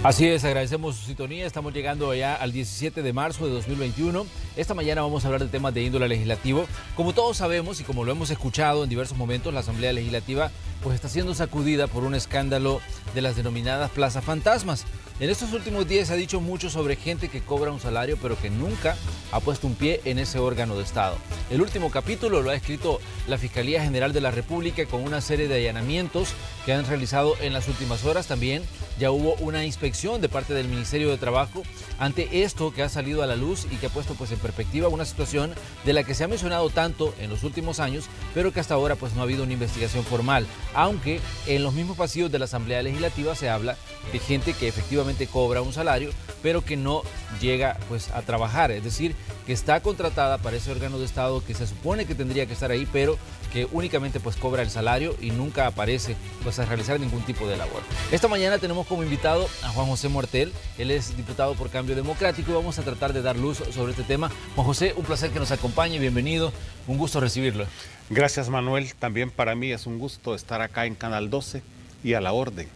Así es, agradecemos su sintonía. Estamos llegando ya al 17 de marzo de 2021. Esta mañana vamos a hablar de temas de índole legislativo. Como todos sabemos y como lo hemos escuchado en diversos momentos, la Asamblea Legislativa pues está siendo sacudida por un escándalo de las denominadas plazas fantasmas. En estos últimos días se ha dicho mucho sobre gente que cobra un salario pero que nunca ha puesto un pie en ese órgano de Estado. El último capítulo lo ha escrito la Fiscalía General de la República con una serie de allanamientos que han realizado en las últimas horas. También ya hubo una inspección de parte del Ministerio de Trabajo ante esto que ha salido a la luz y que ha puesto pues en perspectiva una situación de la que se ha mencionado tanto en los últimos años, pero que hasta ahora pues no ha habido una investigación formal, aunque en los mismos pasillos de la Asamblea Legislativa se habla de gente que efectivamente cobra un salario, pero que no llega pues a trabajar, es decir, que está contratada para ese órgano de Estado que se supone que tendría que estar ahí, pero que únicamente pues cobra el salario y nunca aparece pues a realizar ningún tipo de labor. Esta mañana tenemos como invitado a Juan José Mortel, él es diputado por Cambio Democrático y vamos a tratar de dar luz sobre este tema. Juan José, un placer que nos acompañe, bienvenido, un gusto recibirlo. Gracias, Manuel, también para mí es un gusto estar acá en Canal 12 y a la orden.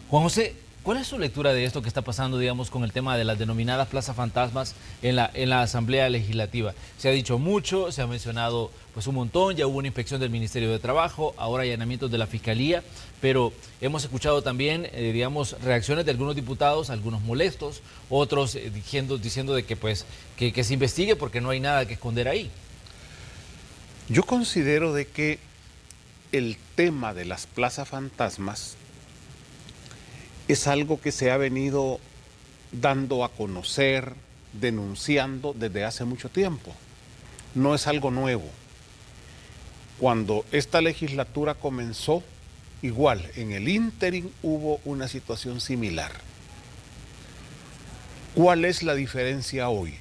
Juan José, ¿cuál es su lectura de esto que está pasando, digamos, con el tema de las denominadas plazas fantasmas en la Asamblea Legislativa? Se ha dicho mucho, se ha mencionado pues un montón, ya hubo una inspección del Ministerio de Trabajo, ahora allanamientos de la Fiscalía, pero hemos escuchado también, digamos, reacciones de algunos diputados, algunos molestos, otros diciendo de que pues que se investigue porque no hay nada que esconder ahí. Yo considero de que el tema de las plazas fantasmas es algo que se ha venido dando a conocer, denunciando desde hace mucho tiempo. No es algo nuevo. Cuando esta legislatura comenzó, igual, en el ínterin hubo una situación similar. ¿Cuál es la diferencia hoy?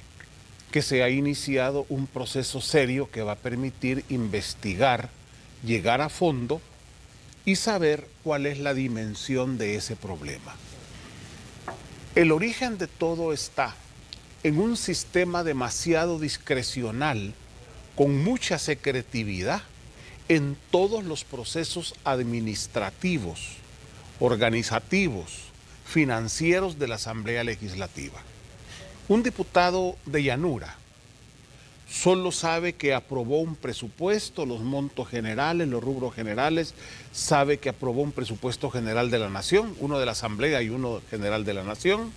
Que se ha iniciado un proceso serio que va a permitir investigar, llegar a fondo y saber cuál es la dimensión de ese problema. El origen de todo está en un sistema demasiado discrecional, con mucha secretividad en todos los procesos administrativos, organizativos, financieros de la Asamblea Legislativa. Un diputado de llanura solo sabe que aprobó un presupuesto, los montos generales, los rubros generales, sabe que aprobó un presupuesto general de la Nación, uno de la Asamblea y uno general de la Nación,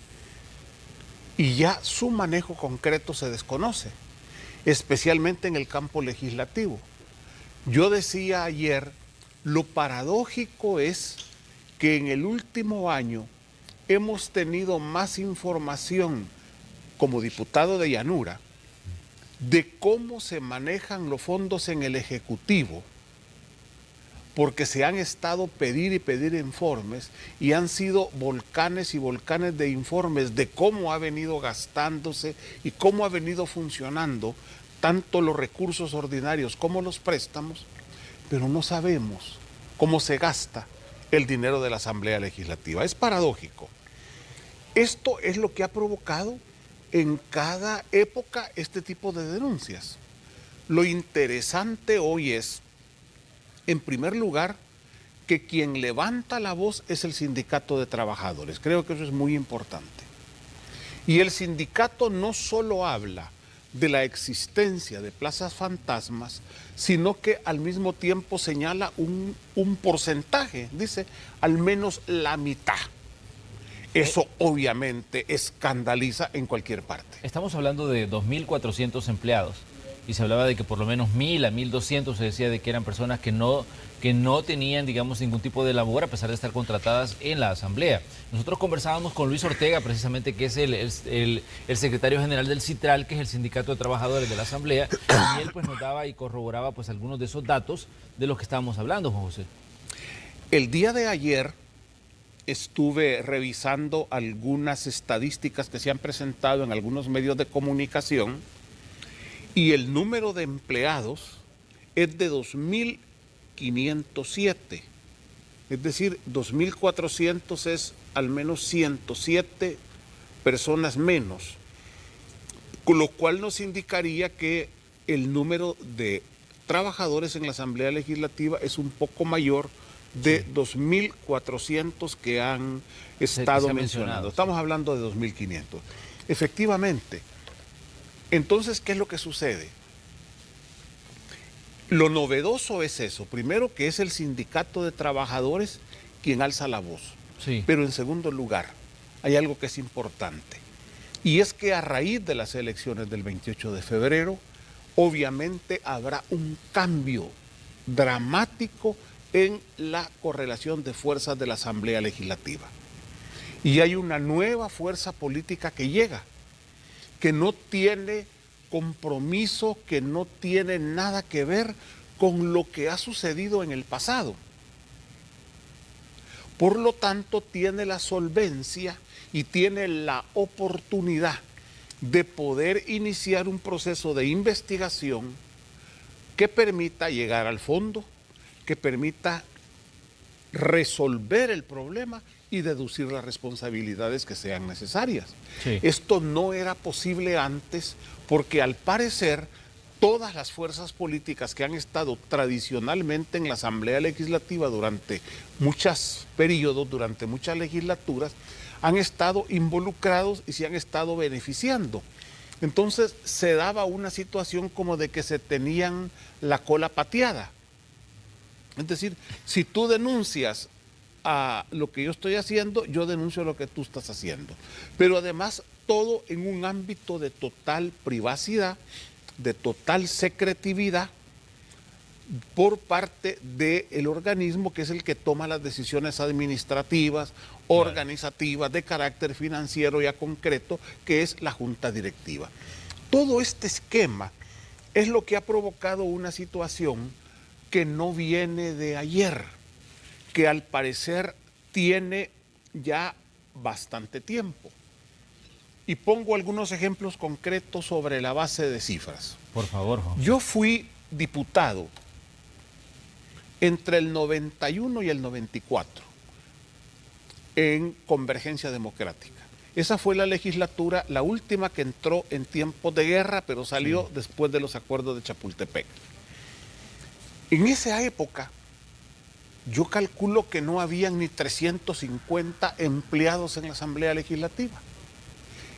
y ya su manejo concreto se desconoce, especialmente en el campo legislativo. Yo decía ayer, lo paradójico es que en el último año hemos tenido más información como diputado de llanura, de cómo se manejan los fondos en el Ejecutivo, porque se han estado pedir y pedir informes y han sido volcanes y volcanes de informes de cómo ha venido gastándose y cómo ha venido funcionando tanto los recursos ordinarios como los préstamos, pero no sabemos cómo se gasta el dinero de la Asamblea Legislativa. Es paradójico. Esto es lo que ha provocado en cada época este tipo de denuncias. Lo interesante hoy es, en primer lugar, que quien levanta la voz es el sindicato de trabajadores. Creo que eso es muy importante. Y el sindicato no solo habla de la existencia de plazas fantasmas, sino que al mismo tiempo señala un porcentaje, dice al menos la mitad. Eso obviamente escandaliza en cualquier parte. Estamos hablando de 2.400 empleados y se hablaba de que por lo menos 1.000 a 1.200 se decía de que eran personas que no tenían, digamos, ningún tipo de labor a pesar de estar contratadas en la Asamblea. Nosotros conversábamos con Luis Ortega, precisamente, que es el secretario general del CITRAL, que es el Sindicato de Trabajadores de la Asamblea, y él pues nos daba y corroboraba pues algunos de esos datos de los que estábamos hablando, Juan José. El día de ayer estuve revisando algunas estadísticas que se han presentado en algunos medios de comunicación y el número de empleados es de 2.507, es decir, 2.400 es al menos 107 personas menos, con lo cual nos indicaría que el número de trabajadores en la Asamblea Legislativa es un poco mayor de Sí. 2.400 que han estado se ha mencionando. mencionado, Estamos sí. hablando de 2.500. Efectivamente. Entonces, ¿qué es lo que sucede? Lo novedoso es eso. Primero, que es el sindicato de trabajadores quien alza la voz. Sí. Pero en segundo lugar, hay algo que es importante. Y es que a raíz de las elecciones del 28 de febrero, obviamente habrá un cambio dramático en la correlación de fuerzas de la Asamblea Legislativa. Y hay una nueva fuerza política que llega, que no tiene compromiso, que no tiene nada que ver con lo que ha sucedido en el pasado. Por lo tanto, tiene la solvencia y tiene la oportunidad de poder iniciar un proceso de investigación que permita llegar al fondo, que permita resolver el problema y deducir las responsabilidades que sean necesarias. Sí. Esto no era posible antes porque al parecer todas las fuerzas políticas que han estado tradicionalmente en la Asamblea Legislativa durante muchos periodos, durante muchas legislaturas, han estado involucrados y se han estado beneficiando. Entonces se daba una situación como de que se tenían la cola pateada. Es decir, si tú denuncias a lo que yo estoy haciendo, yo denuncio lo que tú estás haciendo. Pero además, todo en un ámbito de total privacidad, de total secretividad, por parte del organismo que es el que toma las decisiones administrativas, organizativas, de carácter financiero ya concreto, que es la Junta Directiva. Todo este esquema es lo que ha provocado una situación que no viene de ayer, que al parecer tiene ya bastante tiempo. Y pongo algunos ejemplos concretos sobre la base de cifras. Por favor, Juan. Yo fui diputado entre el 91 y el 94 en Convergencia Democrática. Esa fue la legislatura, la última que entró en tiempos de guerra, pero salió después de los acuerdos de Chapultepec. En esa época, yo calculo que no habían ni 350 empleados en la Asamblea Legislativa.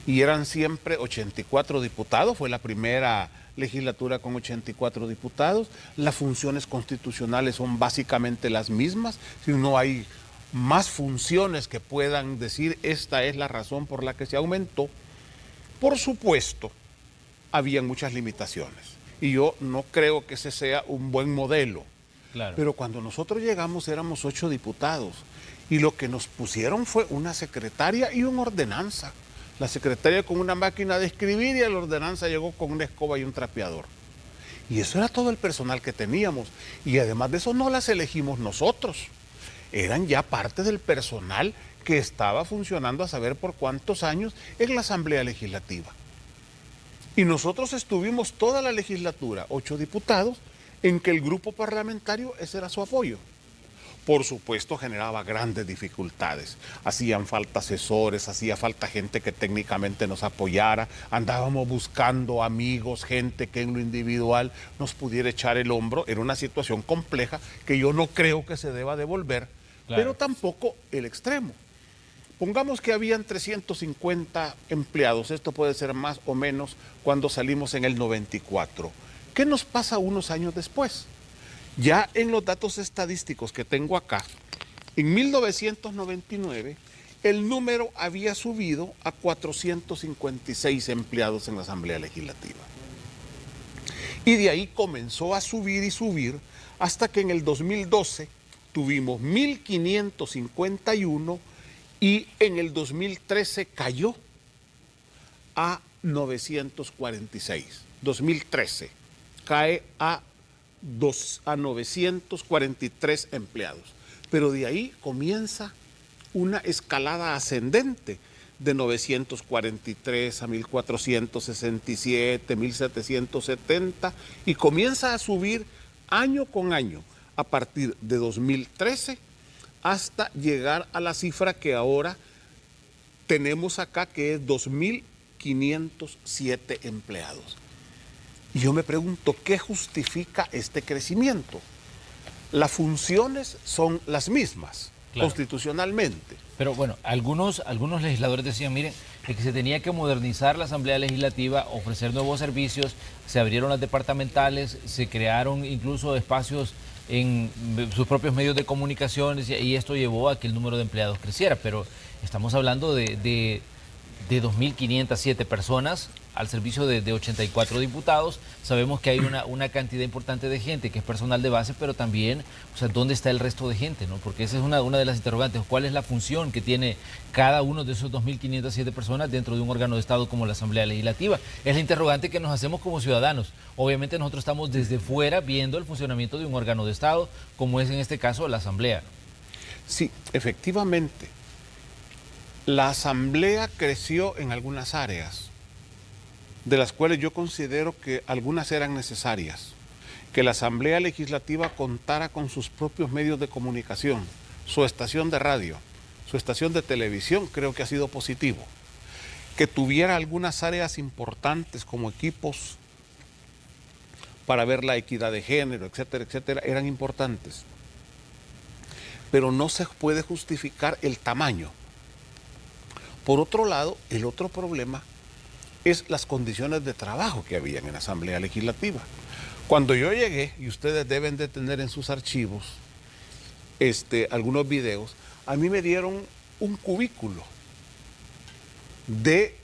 Y eran siempre 84 diputados, fue la primera legislatura con 84 diputados. Las funciones constitucionales son básicamente las mismas, si no hay más funciones que puedan decir esta es la razón por la que se aumentó. Por supuesto, habían muchas limitaciones y yo no creo que ese sea un buen modelo. Claro. Pero cuando nosotros llegamos éramos 8 diputados y lo que nos pusieron fue una secretaria y una ordenanza. La secretaria con una máquina de escribir y la ordenanza llegó con una escoba y un trapeador. Y eso era todo el personal que teníamos. Y además de eso no las elegimos nosotros. Eran ya parte del personal que estaba funcionando a saber por cuántos años en la Asamblea Legislativa. Y nosotros estuvimos toda la legislatura, 8 diputados, en que el grupo parlamentario ese era su apoyo. Por supuesto generaba grandes dificultades, hacían falta asesores, hacía falta gente que técnicamente nos apoyara, andábamos buscando amigos, gente que en lo individual nos pudiera echar el hombro, era una situación compleja que yo no creo que se deba devolver, pero tampoco el extremo. Pongamos que habían 350 empleados, esto puede ser más o menos cuando salimos en el 94. ¿Qué nos pasa unos años después? Ya en los datos estadísticos que tengo acá, en 1999 el número había subido a 456 empleados en la Asamblea Legislativa. Y de ahí comenzó a subir y subir hasta que en el 2012 tuvimos 1.551 y en el 2013 cayó a 946. 2013 cae a 943 empleados. Pero de ahí comienza una escalada ascendente de 943 a 1467, 1770 y comienza a subir año con año a partir de 2013 hasta llegar a la cifra que ahora tenemos acá, que es 2.507 empleados. Y yo me pregunto, ¿qué justifica este crecimiento? las funciones son las mismas, Claro. constitucionalmente. Pero bueno, algunos legisladores decían, miren, que se tenía que modernizar la Asamblea Legislativa, ofrecer nuevos servicios, se abrieron las departamentales, se crearon incluso espacios en sus propios medios de comunicaciones y esto llevó a que el número de empleados creciera. Pero estamos hablando de 2.507 personas al servicio de 84 diputados. Sabemos que hay una cantidad importante de gente que es personal de base, pero también, o sea, ¿dónde está el resto de gente, no? Porque esa es una de las interrogantes. ¿Cuál es la función que tiene cada uno de esos 2.507 personas dentro de un órgano de Estado como la Asamblea Legislativa? Es la interrogante que nos hacemos como ciudadanos. Obviamente nosotros estamos desde fuera viendo el funcionamiento de un órgano de Estado, como es en este caso la Asamblea. Sí, efectivamente. La Asamblea creció en algunas áreas, de las cuales yo considero que algunas eran necesarias. Que la Asamblea Legislativa contara con sus propios medios de comunicación, su estación de radio, su estación de televisión, creo que ha sido positivo. Que tuviera algunas áreas importantes como equipos para ver la equidad de género, etcétera, etcétera, eran importantes. Pero no se puede justificar el tamaño. Por otro lado, el otro problema es las condiciones de trabajo que habían en la Asamblea Legislativa. Cuando yo llegué, y ustedes deben de tener en sus archivos algunos videos, a mí me dieron un cubículo de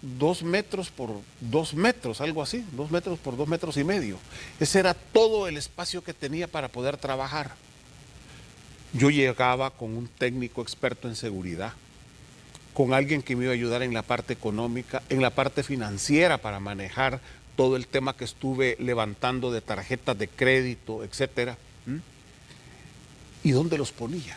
2 metros por 2 metros, algo así, 2 metros por 2 metros y medio. Ese era todo el espacio que tenía para poder trabajar. Yo llegaba con un técnico experto en seguridad, con alguien que me iba a ayudar en la parte económica, en la parte financiera para manejar todo el tema que estuve levantando de tarjetas de crédito, etcétera. ¿Y dónde los ponía?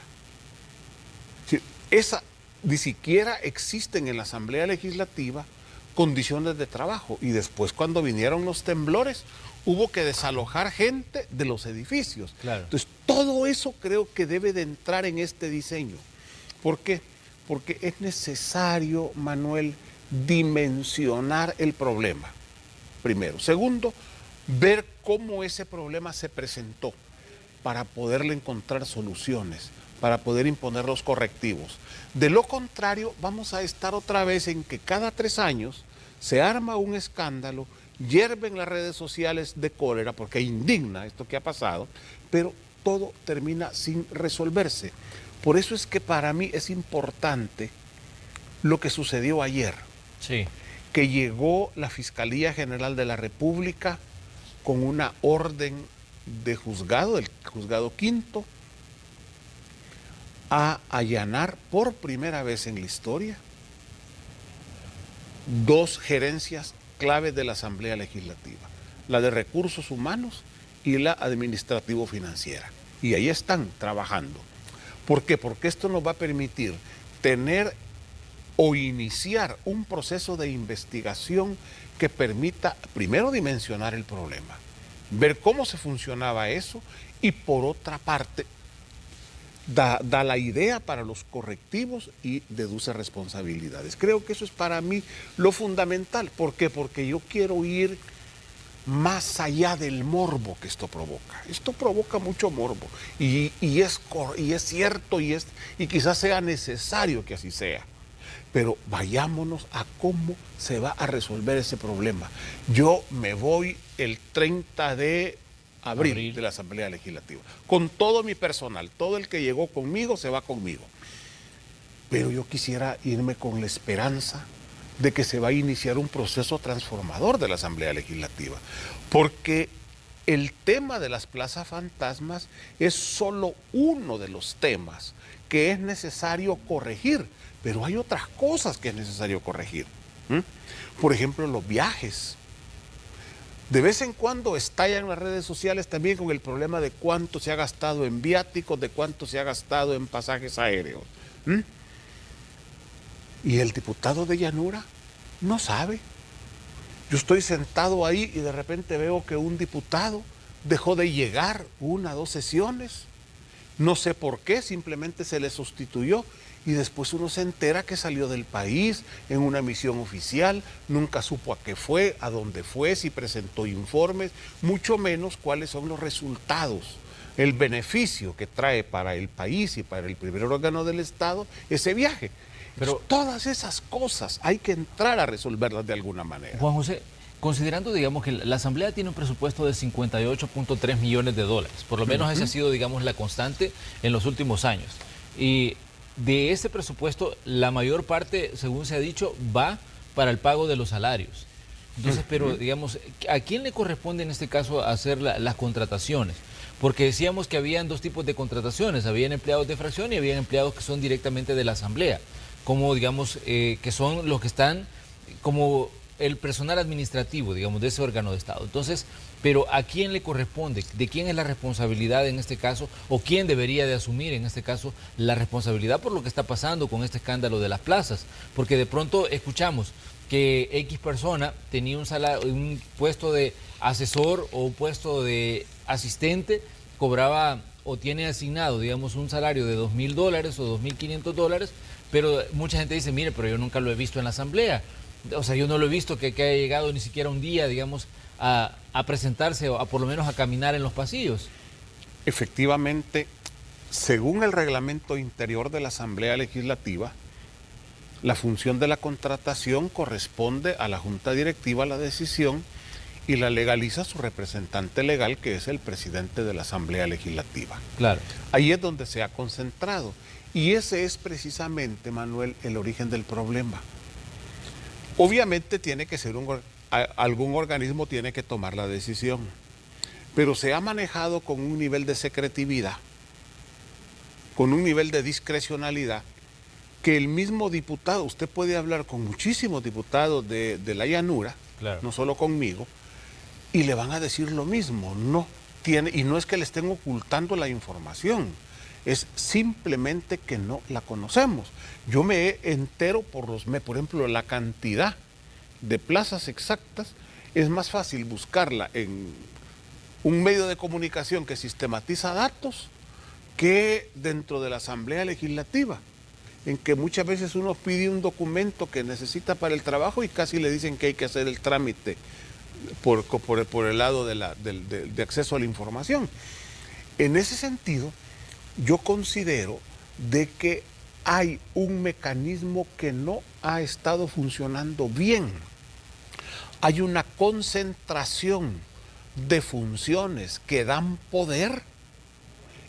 Ni siquiera existen en la Asamblea Legislativa condiciones de trabajo. Y después, cuando vinieron los temblores, hubo que desalojar gente de los edificios. Claro. Entonces, todo eso creo que debe de entrar en este diseño. ¿Por qué? Porque es necesario, Manuel, dimensionar el problema, primero. Segundo, ver cómo ese problema se presentó para poderle encontrar soluciones, para poder imponer los correctivos. De lo contrario, vamos a estar otra vez en que cada 3 años se arma un escándalo, hierven las redes sociales de cólera, porque indigna esto que ha pasado, pero todo termina sin resolverse. Por eso es que para mí es importante lo que sucedió ayer. Sí. Que llegó la Fiscalía General de la República con una orden de juzgado, el juzgado quinto, a allanar por primera vez en la historia 2 gerencias claves de la Asamblea Legislativa, la de Recursos Humanos y la administrativo-financiera. Y ahí están trabajando. ¿Por qué? Porque esto nos va a permitir tener o iniciar un proceso de investigación que permita primero dimensionar el problema, ver cómo se funcionaba eso y por otra parte da la idea para los correctivos y deduce responsabilidades. Creo que eso es para mí lo fundamental. ¿Por qué? Porque yo quiero ir más allá del morbo que esto provoca. Esto provoca mucho morbo y es cierto y quizás sea necesario que así sea. Pero vayámonos a cómo se va a resolver ese problema. Yo me voy el 30 de abril de la Asamblea Legislativa, con todo mi personal, todo el que llegó conmigo se va conmigo. Pero yo quisiera irme con la esperanza de que se va a iniciar un proceso transformador de la Asamblea Legislativa, porque el tema de las plazas fantasmas es solo uno de los temas que es necesario corregir, pero hay otras cosas que es necesario corregir. Por ejemplo, los viajes. De vez en cuando estallan las redes sociales también con el problema de cuánto se ha gastado en viáticos, de cuánto se ha gastado en pasajes aéreos. Y el diputado de Llanura no sabe. Yo estoy sentado ahí y de repente veo que un diputado dejó de llegar 1 o 2 sesiones. No sé por qué, simplemente se le sustituyó y después uno se entera que salió del país en una misión oficial, nunca supo a qué fue, a dónde fue, si presentó informes, mucho menos cuáles son los resultados el beneficio que trae para el país y para el primer órgano del Estado ese viaje. Pero todas esas cosas hay que entrar a resolverlas de alguna manera. Juan José, considerando, digamos, que la Asamblea tiene un presupuesto de 58.3 millones de dólares, por lo menos esa ha sido, digamos, la constante en los últimos años. Y de ese presupuesto, la mayor parte, según se ha dicho, va para el pago de los salarios. Entonces, pero, digamos, ¿a quién le corresponde en este caso hacer las contrataciones? Porque decíamos que habían dos tipos de contrataciones, habían empleados de fracción y habían empleados que son directamente de la Asamblea, como, digamos, que son los que están como el personal administrativo, digamos, de ese órgano de Estado. Entonces, pero ¿a quién le corresponde? ¿De quién es la responsabilidad en este caso? ¿O quién debería de asumir en este caso la responsabilidad por lo que está pasando con este escándalo de las plazas? Porque de pronto escuchamos que X persona tenía un puesto de asesor o un puesto de asistente, cobraba o tiene asignado, digamos, un salario de $2.000 o $2.500, pero mucha gente dice, mire, pero yo nunca lo he visto en la Asamblea. O sea, yo no lo he visto que haya llegado ni siquiera un día, digamos, a presentarse o por lo menos a caminar en los pasillos. Efectivamente, según el reglamento interior de la Asamblea Legislativa, la función de la contratación corresponde a la Junta Directiva la decisión y la legaliza su representante legal, que es el presidente de la Asamblea Legislativa. Claro. Ahí es donde se ha concentrado. Y ese es precisamente, Manuel, el origen del problema. Obviamente tiene que ser algún organismo tiene que tomar la decisión, pero se ha manejado con un nivel de secretividad, con un nivel de discrecionalidad, que el mismo diputado, usted puede hablar con muchísimos diputados de la llanura, claro, no solo conmigo, y le van a decir lo mismo, no tiene, y no es que le estén ocultando la información, es simplemente que no la conocemos. Yo me entero por ejemplo, la cantidad de plazas exactas, es más fácil buscarla en un medio de comunicación que sistematiza datos que dentro de la Asamblea Legislativa, en que muchas veces uno pide un documento que necesita para el trabajo y casi le dicen que hay que hacer el trámite por el lado de acceso a la información. En ese sentido, yo considero de que hay un mecanismo que no ha estado funcionando bien. Hay una concentración de funciones que dan poder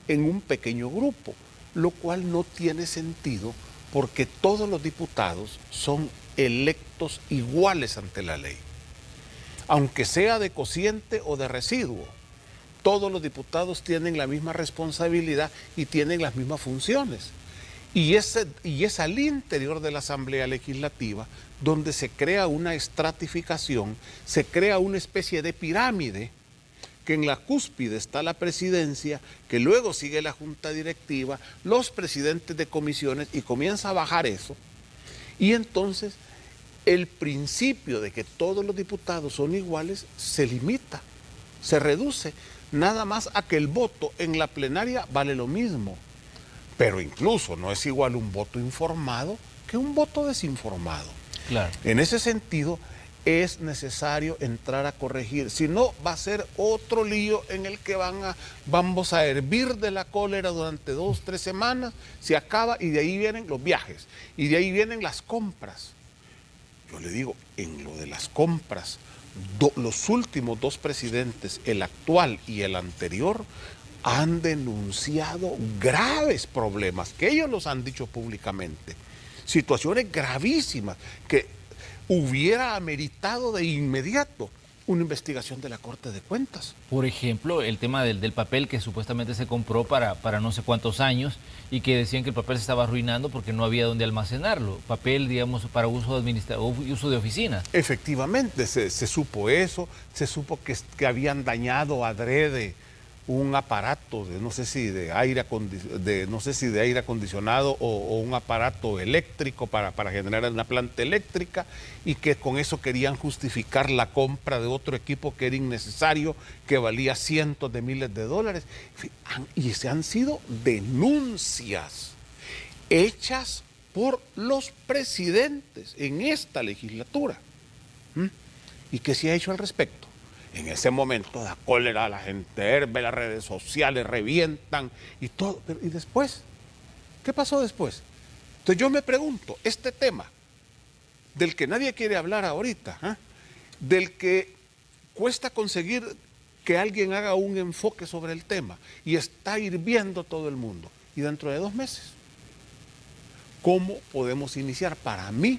en un pequeño grupo, lo cual no tiene sentido porque todos los diputados son electos iguales ante la ley. Aunque sea de cociente o de residuo, todos los diputados tienen la misma responsabilidad y tienen las mismas funciones. Y es al interior de la Asamblea Legislativa donde se crea una estratificación, se crea una especie de pirámide, que en la cúspide está la presidencia, que luego sigue la junta directiva, los presidentes de comisiones, y comienza a bajar eso. Y entonces el principio de que todos los diputados son iguales se limita, se reduce, nada más a que el voto en la plenaria vale lo mismo. Pero incluso no es igual un voto informado que un voto desinformado. Claro. En ese sentido, es necesario entrar a corregir. Si no, va a ser otro lío en el que vamos a hervir de la cólera durante 2 o 3 semanas, se acaba y de ahí vienen los viajes, y de ahí vienen las compras. Yo le digo, en lo de las compras, los últimos 2 presidentes, el actual y el anterior, han denunciado graves problemas, que ellos los han dicho públicamente, situaciones gravísimas que hubiera ameritado de inmediato una investigación de la Corte de Cuentas. Por ejemplo, el tema del papel que supuestamente se compró para no sé cuántos años y que decían que el papel se estaba arruinando porque no había dónde almacenarlo. Papel, digamos, para uso de oficina. Efectivamente, se supo eso, se supo que habían dañado adrede un aparato de no sé si de aire acondicionado o un aparato eléctrico para generar una planta eléctrica, y que con eso querían justificar la compra de otro equipo que era innecesario, que valía cientos de miles de dólares. Y se han sido denuncias hechas por los presidentes en esta legislatura. ¿Y qué se ha hecho al respecto? En ese momento da cólera, la gente herve, las redes sociales revientan y todo. ¿Y después? ¿Qué pasó después? Entonces yo me pregunto, este tema del que nadie quiere hablar ahorita, del que cuesta conseguir que alguien haga un enfoque sobre el tema y está hirviendo todo el mundo, y dentro de 2 meses, ¿cómo podemos iniciar? Para mí,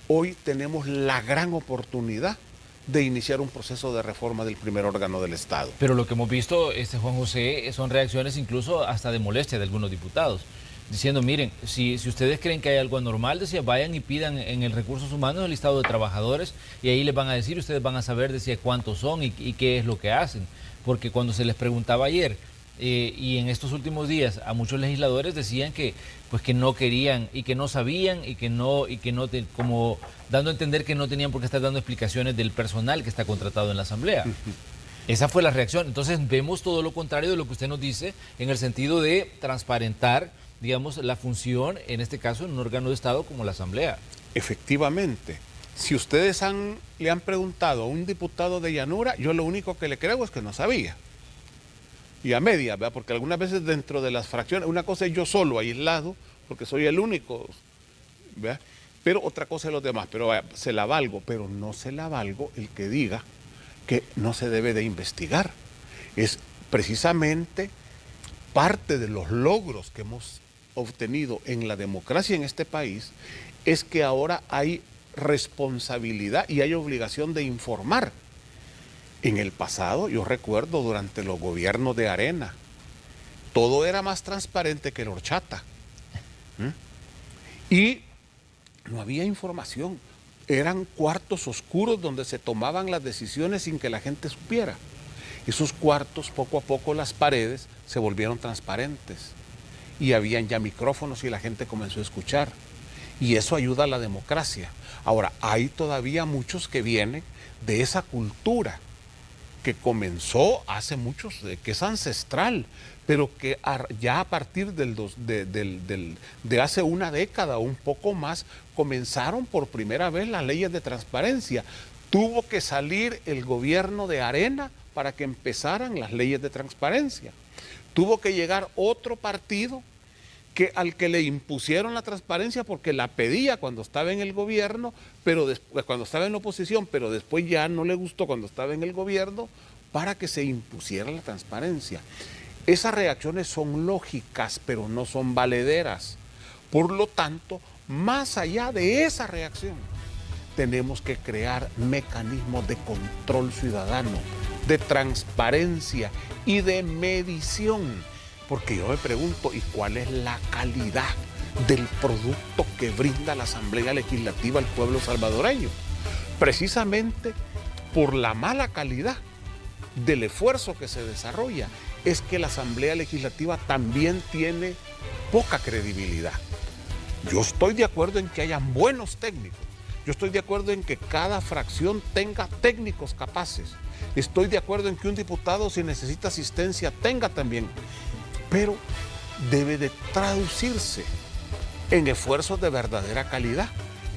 hoy tenemos la gran oportunidad de iniciar un proceso de reforma del primer órgano del Estado. Pero lo que hemos visto, Juan José, son reacciones incluso hasta de molestia de algunos diputados, diciendo, miren, si ustedes creen que hay algo anormal, decía, vayan y pidan en el Recursos Humanos el listado de trabajadores y ahí les van a decir, ustedes van a saber, decía, cuántos son y qué es lo que hacen. Porque cuando se les preguntaba ayer y en estos últimos días a muchos legisladores decían que pues que no querían y que no sabían y que no como dando a entender que no tenían por qué estar dando explicaciones del personal que está contratado en la Asamblea. Esa fue la reacción. Entonces vemos todo lo contrario de lo que usted nos dice en el sentido de transparentar, digamos, la función, en este caso, en un órgano de Estado como la Asamblea. Efectivamente. Si ustedes le han preguntado a un diputado de Llanura, yo lo único que le creo es que no sabía. Y a media, ¿verdad? Porque algunas veces dentro de las fracciones, una cosa es yo solo, aislado, porque soy el único, ¿verdad? Pero otra cosa es los demás, pero vaya, se la valgo, pero no se la valgo el que diga que no se debe de investigar. Es precisamente parte de los logros que hemos obtenido en la democracia en este país, es que ahora hay responsabilidad y hay obligación de informar. En el pasado, yo recuerdo durante los gobiernos de Arena, todo era más transparente que la horchata. Y no había información. Eran cuartos oscuros donde se tomaban las decisiones sin que la gente supiera. Esos cuartos, poco a poco, las paredes se volvieron transparentes. Y habían ya micrófonos y la gente comenzó a escuchar. Y eso ayuda a la democracia. Ahora, hay todavía muchos que vienen de esa cultura que comenzó hace muchos, que es ancestral, pero que ya a partir de hace una década o un poco más, comenzaron por primera vez las leyes de transparencia. Tuvo que salir el gobierno de Arena para que empezaran las leyes de transparencia. Tuvo que llegar otro partido al que le impusieron la transparencia porque la pedía cuando estaba en el gobierno, pero cuando estaba en la oposición, pero después ya no le gustó cuando estaba en el gobierno, para que se impusiera la transparencia. Esas reacciones son lógicas, pero no son valederas. Por lo tanto, más allá de esa reacción, tenemos que crear mecanismos de control ciudadano, de transparencia y de medición. Porque yo me pregunto, ¿y cuál es la calidad del producto que brinda la Asamblea Legislativa al pueblo salvadoreño? Precisamente por la mala calidad del esfuerzo que se desarrolla, es que la Asamblea Legislativa también tiene poca credibilidad. Yo estoy de acuerdo en que hayan buenos técnicos. Yo estoy de acuerdo en que cada fracción tenga técnicos capaces. Estoy de acuerdo en que un diputado, si necesita asistencia, tenga también. Pero debe de traducirse en esfuerzos de verdadera calidad.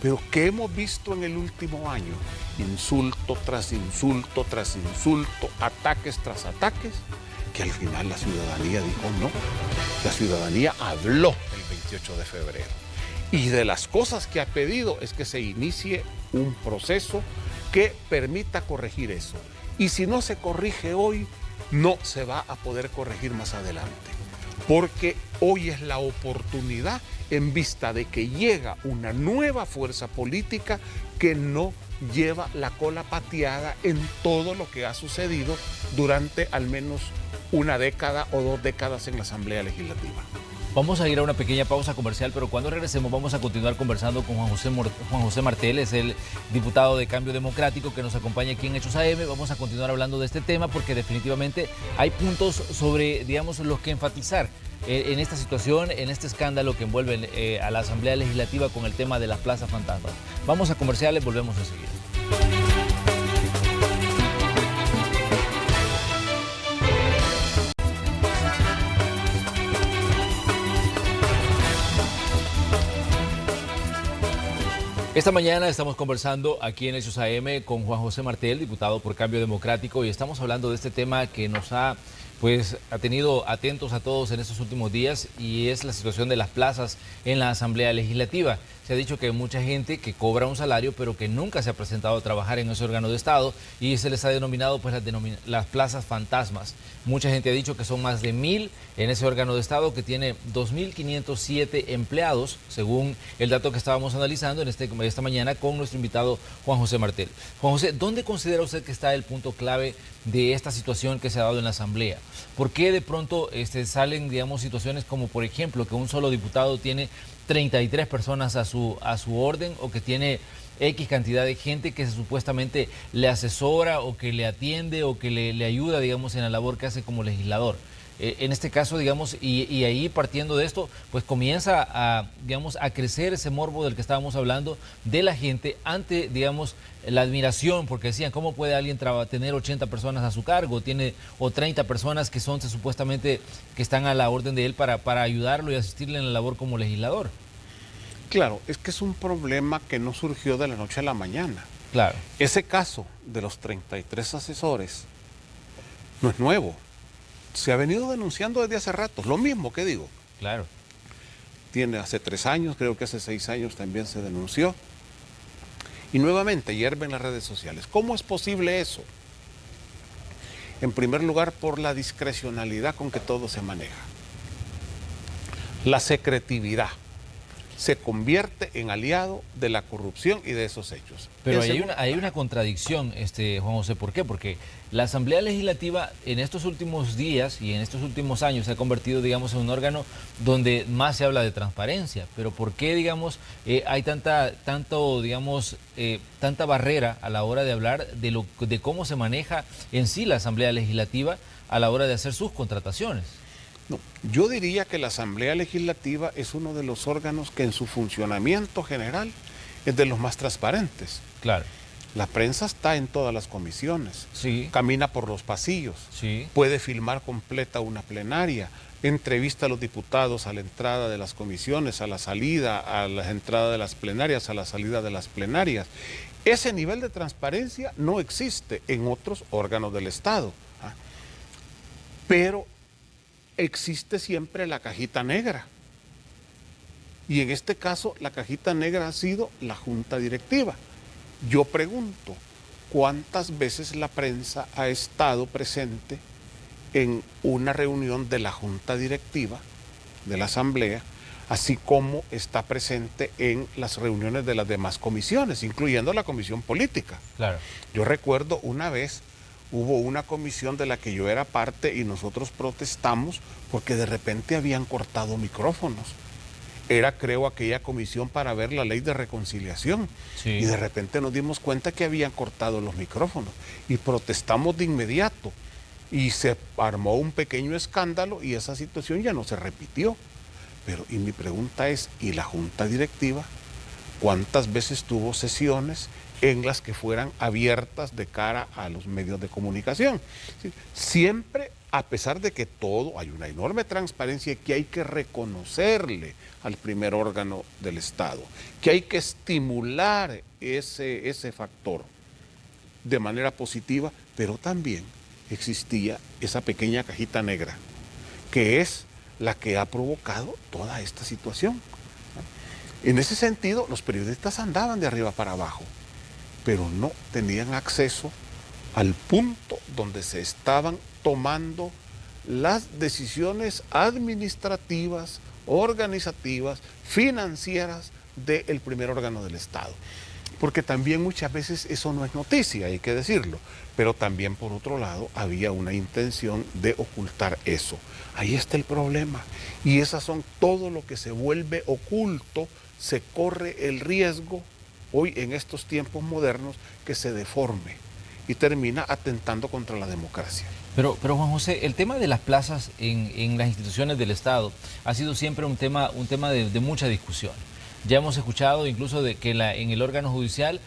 Pero ¿qué hemos visto en el último año? Insulto tras insulto tras insulto, ataques tras ataques, que al final la ciudadanía dijo no. La ciudadanía habló el 28 de febrero. Y de las cosas que ha pedido es que se inicie un proceso que permita corregir eso. Y si no se corrige hoy, no se va a poder corregir más adelante. Porque hoy es la oportunidad en vista de que llega una nueva fuerza política que no lleva la cola pateada en todo lo que ha sucedido durante al menos una década o 2 décadas en la Asamblea Legislativa. Vamos a ir a una pequeña pausa comercial, pero cuando regresemos vamos a continuar conversando con Juan José Martel, es el diputado de Cambio Democrático que nos acompaña aquí en Hechos AM. Vamos a continuar hablando de este tema porque definitivamente hay puntos sobre, digamos, los que enfatizar en esta situación, en este escándalo que envuelve a la Asamblea Legislativa con el tema de las plazas fantasmas. Vamos a comerciales, volvemos enseguida. Esta mañana estamos conversando aquí en Hechos AM con Juan José Martel, diputado por Cambio Democrático, y estamos hablando de este tema que nos ha tenido atentos a todos en estos últimos días, y es la situación de las plazas en la Asamblea Legislativa. Se ha dicho que hay mucha gente que cobra un salario pero que nunca se ha presentado a trabajar en ese órgano de Estado, y se les ha denominado las plazas fantasmas. Mucha gente ha dicho que son más de 1000 en ese órgano de Estado, que tiene 2507 empleados, según el dato que estábamos analizando esta mañana con nuestro invitado Juan José Martel. Juan José, ¿dónde considera usted que está el punto clave de esta situación que se ha dado en la Asamblea? ¿Por qué de pronto salen, digamos, situaciones como, por ejemplo, que un solo diputado tiene 33 personas a su orden, o que tiene X cantidad de gente que supuestamente le asesora o que le atiende o que le ayuda, digamos, en la labor que hace como legislador? En este caso, digamos, y ahí partiendo de esto, pues comienza digamos, a crecer ese morbo del que estábamos hablando de la gente ante, digamos, la admiración, porque decían, ¿cómo puede alguien tener 80 personas a su cargo? O 30 personas que son supuestamente que están a la orden de él para ayudarlo y asistirle en la labor como legislador. Claro, es que es un problema que no surgió de la noche a la mañana. Claro. Ese caso de los 33 asesores no es nuevo. Se ha venido denunciando desde hace rato, lo mismo que digo. Claro. Tiene hace 3 años, creo que hace 6 años también se denunció. Y nuevamente hierve en las redes sociales. ¿Cómo es posible eso? En primer lugar, por la discrecionalidad con que todo se maneja. La secretividad se convierte en aliado de la corrupción y de esos hechos. Pero hay una contradicción, Juan José. ¿Por qué? Porque la Asamblea Legislativa en estos últimos días y en estos últimos años se ha convertido, digamos, en un órgano donde más se habla de transparencia. Pero ¿por qué, digamos, hay tanta barrera a la hora de hablar de cómo se maneja en sí la Asamblea Legislativa a la hora de hacer sus contrataciones? No, yo diría que la Asamblea Legislativa es uno de los órganos que en su funcionamiento general es de los más transparentes. Claro. La prensa está en todas las comisiones, sí, camina por los pasillos, sí, puede filmar completa una plenaria, entrevista a los diputados a la entrada de las comisiones, a la salida, a la entrada de las plenarias, a la salida de las plenarias. Ese nivel de transparencia no existe en otros órganos del Estado, ¿ah? Pero existe siempre la cajita negra. Y en este caso, la cajita negra ha sido la Junta Directiva. Yo pregunto, ¿cuántas veces la prensa ha estado presente en una reunión de la Junta Directiva de la Asamblea, así como está presente en las reuniones de las demás comisiones, incluyendo la Comisión Política? Claro. Yo recuerdo una vez hubo una comisión de la que yo era parte y nosotros protestamos porque de repente habían cortado micrófonos. Era, creo, aquella comisión para ver la ley de reconciliación. Sí. Y de repente nos dimos cuenta que habían cortado los micrófonos y protestamos de inmediato. Y se armó un pequeño escándalo y esa situación ya no se repitió. Pero, y mi pregunta es, ¿y la Junta Directiva cuántas veces tuvo sesiones en las que fueran abiertas de cara a los medios de comunicación? Siempre, a pesar de que todo, hay una enorme transparencia que hay que reconocerle al primer órgano del Estado, que hay que estimular ese factor de manera positiva, pero también existía esa pequeña cajita negra, que es la que ha provocado toda esta situación. En ese sentido, los periodistas andaban de arriba para abajo, pero no tenían acceso al punto donde se estaban tomando las decisiones administrativas, organizativas, financieras del primer órgano del Estado. Porque también muchas veces eso no es noticia, hay que decirlo, pero también por otro lado había una intención de ocultar eso. Ahí está el problema. Y esas son todo lo que se vuelve oculto, se corre el riesgo hoy en estos tiempos modernos que se deforme y termina atentando contra la democracia. Pero Juan José, el tema de las plazas en las instituciones del Estado ha sido siempre un tema de mucha discusión. Ya hemos escuchado incluso de que en el órgano judicial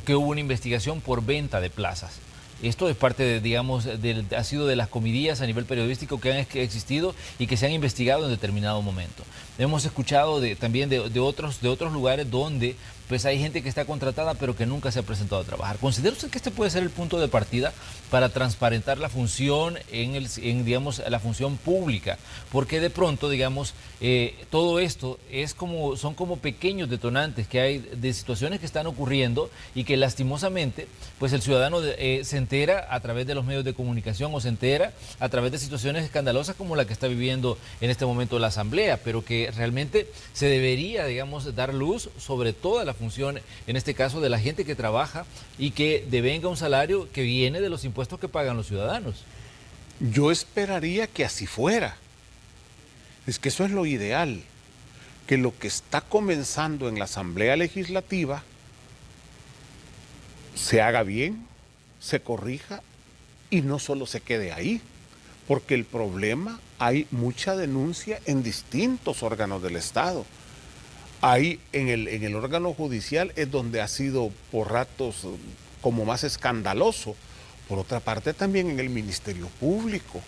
que hubo una investigación por venta de plazas. Esto es parte de, digamos, ha sido de las comidillas a nivel periodístico que han existido y que se han investigado en determinado momento. hemos escuchado también de otros lugares donde pues hay gente que está contratada pero que nunca se ha presentado a trabajar. ¿Considera usted que este puede ser el punto de partida para transparentar la función digamos, la función pública? Porque de pronto, digamos, todo esto son como pequeños detonantes que hay de situaciones que están ocurriendo y que lastimosamente pues el ciudadano se entera a través de los medios de comunicación o se entera a través de situaciones escandalosas como la que está viviendo en este momento la Asamblea, pero que realmente se debería, digamos, dar luz sobre toda la función, en este caso de la gente que trabaja y que devenga un salario que viene de los impuestos que pagan los ciudadanos. Yo esperaría que así fuera. Es que eso es lo ideal, que lo que está comenzando en la Asamblea Legislativa se haga bien, se corrija y no solo se quede ahí, porque el problema, hay mucha denuncia en distintos órganos del Estado. Ahí en el órgano judicial es donde ha sido por ratos como más escandaloso. Por otra parte también en el Ministerio Público.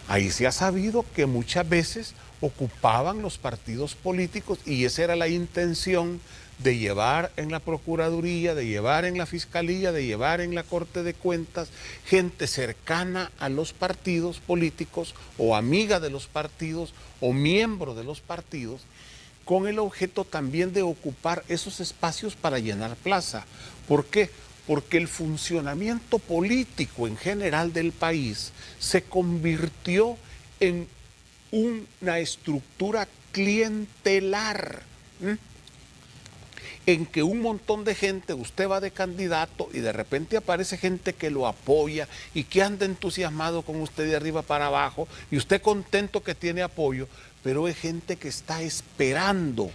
Ahí se ha sabido que muchas veces ocupaban los partidos políticos y esa era la intención de llevar en la Procuraduría, de llevar en la Fiscalía, de llevar en la Corte de Cuentas gente cercana a los partidos políticos o amiga de los partidos o miembro de los partidos, con el objeto también de ocupar esos espacios para llenar plaza. ¿Por qué? Porque el funcionamiento político en general del país se convirtió en una estructura clientelar, en que un montón de gente, usted va de candidato y de repente aparece gente que lo apoya y que anda entusiasmado con usted de arriba para abajo y usted contento que tiene apoyo, pero es gente que está esperando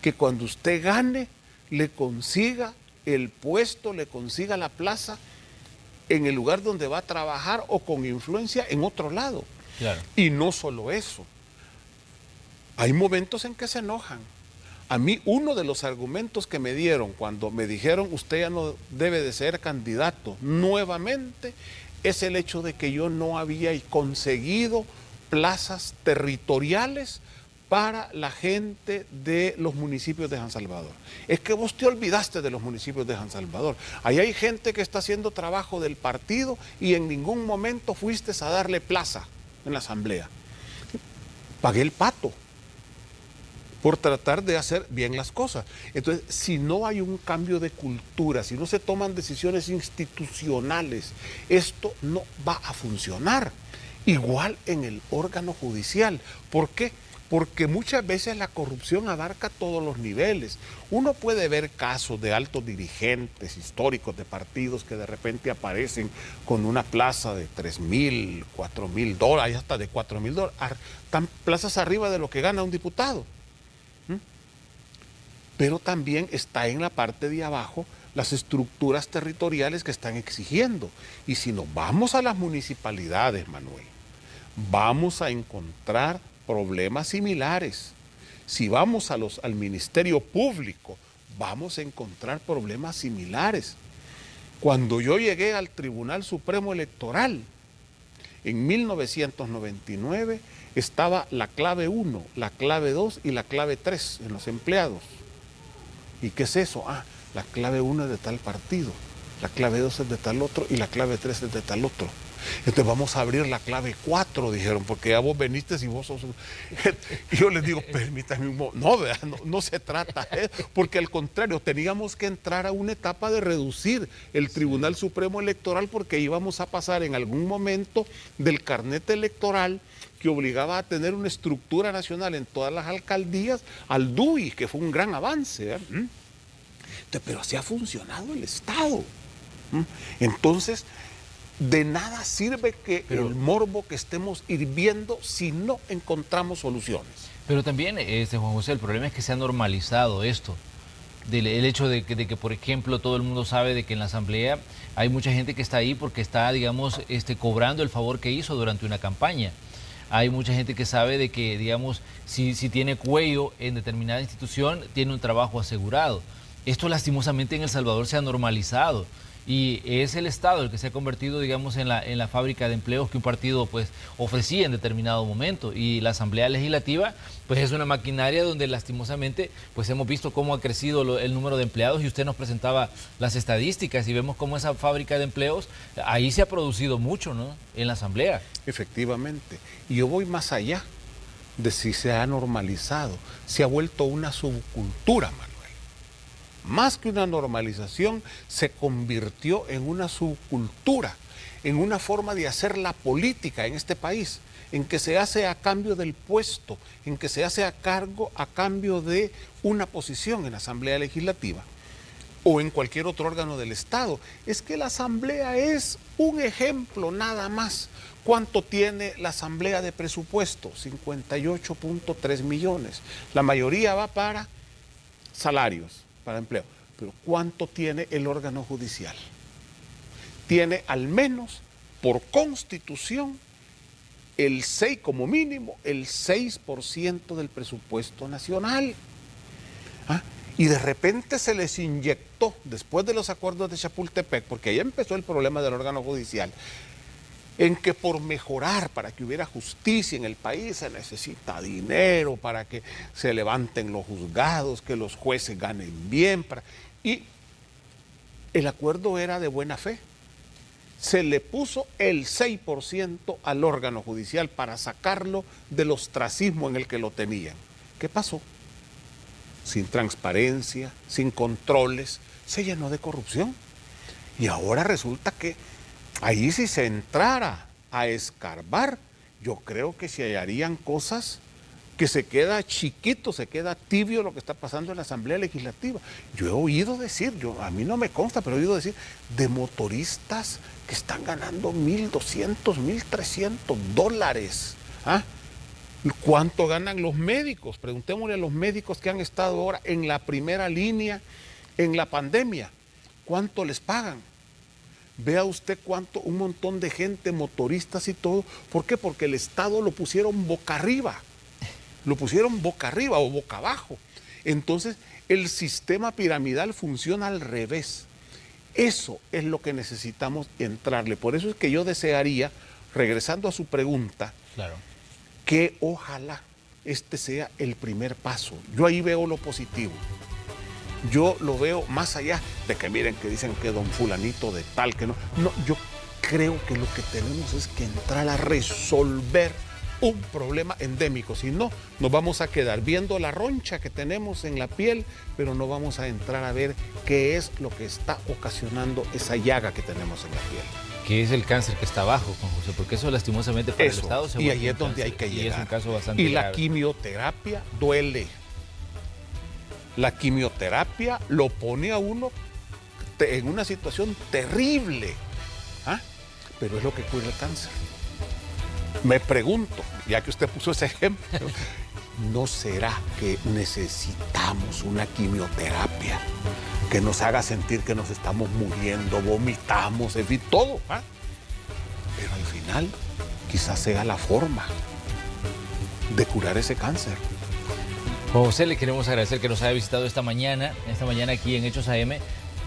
que cuando usted gane le consiga el puesto, le consiga la plaza en el lugar donde va a trabajar o con influencia en otro lado. Claro. Y no solo eso, hay momentos en que se enojan. A mí uno de los argumentos que me dieron cuando me dijeron usted ya no debe de ser candidato nuevamente es el hecho de que yo no había conseguido plazas territoriales para la gente de los municipios de San Salvador. Es que vos te olvidaste de los municipios de San Salvador. Ahí hay gente que está haciendo trabajo del partido y en ningún momento fuiste a darle plaza en la asamblea. Pagué el pato por tratar de hacer bien las cosas. Entonces, si no hay un cambio de cultura, si no se toman decisiones institucionales, esto no va a funcionar. Igual en el órgano judicial. ¿Por qué? Porque muchas veces la corrupción abarca todos los niveles. Uno puede ver casos de altos dirigentes históricos de partidos que de repente aparecen con una plaza de $3,000, $4,000, hasta de $4,000. Están plazas arriba de lo que gana un diputado. Pero también está en la parte de abajo las estructuras territoriales que están exigiendo. Y si nos vamos a las municipalidades, Manuel, vamos a encontrar problemas similares. Si vamos al Ministerio Público, vamos a encontrar problemas similares. Cuando yo llegué al Tribunal Supremo Electoral, en 1999, estaba la clave 1, la clave 2 y la clave 3 en los empleados. ¿Y qué es eso? La clave 1 es de tal partido, la clave 2 es de tal otro y la clave 3 es de tal otro. Entonces vamos a abrir la clave 4, dijeron, porque ya vos veniste y vos sos... Y yo les digo, permítame un momento. No se trata, porque al contrario, teníamos que entrar a una etapa de reducir el Tribunal Supremo Electoral porque íbamos a pasar en algún momento del carnet electoral que obligaba a tener una estructura nacional en todas las alcaldías al DUI, que fue un gran avance. Pero así ha funcionado el Estado. Entonces, de nada sirve que el morbo que estemos hirviendo si no encontramos soluciones. Pero también, Juan José, el problema es que se ha normalizado esto. El hecho de que, por ejemplo, todo el mundo sabe de que en la Asamblea hay mucha gente que está ahí porque está, digamos, cobrando el favor que hizo durante una campaña. Hay mucha gente que sabe de que, digamos, si tiene cuello en determinada institución, tiene un trabajo asegurado. Esto lastimosamente en El Salvador se ha normalizado. y es el Estado el que se ha convertido, digamos, en la fábrica de empleos que un partido pues ofrecía en determinado momento, y la Asamblea Legislativa pues es una maquinaria donde lastimosamente pues hemos visto cómo ha crecido el número de empleados, y usted nos presentaba las estadísticas y vemos cómo esa fábrica de empleos, ahí se ha producido mucho, ¿no?, en la Asamblea. Efectivamente, y yo voy más allá de si se ha normalizado, se ha vuelto una subcultura, Manuel. Más que una normalización, se convirtió en una subcultura, en una forma de hacer la política en este país, en que se hace a cambio del puesto, en que se hace a cambio de una posición en la Asamblea Legislativa o en cualquier otro órgano del Estado. Es que la Asamblea es un ejemplo nada más. ¿Cuánto tiene la Asamblea de presupuesto? 58.3 millones. La mayoría va para salarios, para empleo. Pero ¿cuánto tiene el órgano judicial? Tiene al menos, por constitución, el 6, como mínimo, el 6% del presupuesto nacional. ¿Ah? Y de repente se les inyectó, después de los acuerdos de Chapultepec, porque ahí empezó el problema del órgano judicial, en que por mejorar, para que hubiera justicia en el país, se necesita dinero para que se levanten los juzgados, que los jueces ganen bien. Y el acuerdo era de buena fe. Se le puso el 6% al órgano judicial para sacarlo del ostracismo en el que lo tenían. ¿Qué pasó? Sin transparencia, sin controles, se llenó de corrupción. Y ahora resulta que ahí, si se entrara a escarbar, yo creo que se hallarían cosas que se queda chiquito, se queda tibio lo que está pasando en la Asamblea Legislativa. Yo he oído decir, a mí no me consta, pero he oído decir de motoristas que están ganando $1,200, $1,300. ¿Ah? ¿Cuánto ganan los médicos? Preguntémosle a los médicos que han estado ahora en la primera línea en la pandemia. ¿Cuánto les pagan? Vea usted cuánto, un montón de gente, motoristas y todo. ¿Por qué? Porque el Estado lo pusieron boca arriba. Lo pusieron boca arriba o boca abajo. Entonces, el sistema piramidal funciona al revés. Eso es lo que necesitamos entrarle. Por eso es que yo desearía, regresando a su pregunta, claro, que ojalá este sea el primer paso. Yo ahí veo lo positivo. Yo lo veo más allá de que miren que dicen que don fulanito de tal, que no. No, yo creo que lo que tenemos es que entrar a resolver un problema endémico. Si no, nos vamos a quedar viendo la roncha que tenemos en la piel, pero no vamos a entrar a ver qué es lo que está ocasionando esa llaga que tenemos en la piel. Que es el cáncer que está abajo, Juan José, porque eso lastimosamente para el Estado se y vuelve ahí es un donde cáncer, hay que llegar. Y es un caso bastante y la grave. quimioterapia duele. La quimioterapia lo pone a uno en una situación terrible. ¿Ah? Pero es lo que cura el cáncer. Me pregunto, ya que usted puso ese ejemplo, ¿no será que necesitamos una quimioterapia que nos haga sentir que nos estamos muriendo, vomitamos, en fin, todo? ¿Ah? Pero al final quizás sea la forma de curar ese cáncer. Juan José, le queremos agradecer que nos haya visitado esta mañana aquí en Hechos AM.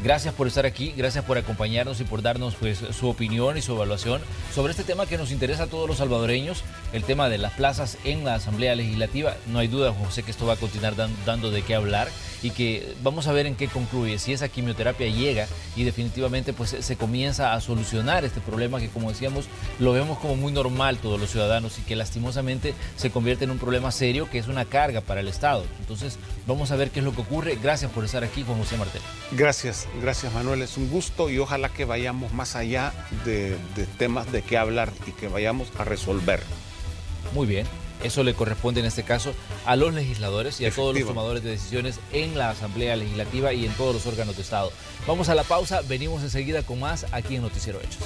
Gracias por estar aquí, gracias por acompañarnos y por darnos pues su opinión y su evaluación sobre este tema que nos interesa a todos los salvadoreños, el tema de las plazas en la Asamblea Legislativa. No hay duda, José, que esto va a continuar dando de qué hablar y que vamos a ver en qué concluye, si esa quimioterapia llega y definitivamente pues se comienza a solucionar este problema que, como decíamos, lo vemos como muy normal todos los ciudadanos y que lastimosamente se convierte en un problema serio que es una carga para el Estado. Entonces vamos a ver qué es lo que ocurre. Gracias por estar aquí, Juan José Martel. Gracias Manuel, es un gusto y ojalá que vayamos más allá de temas de qué hablar y que vayamos a resolver. Muy bien, eso le corresponde en este caso a los legisladores y a todos los tomadores de decisiones en la Asamblea Legislativa y en todos los órganos de Estado. Vamos a la pausa, venimos enseguida con más aquí en Noticiero Hechos.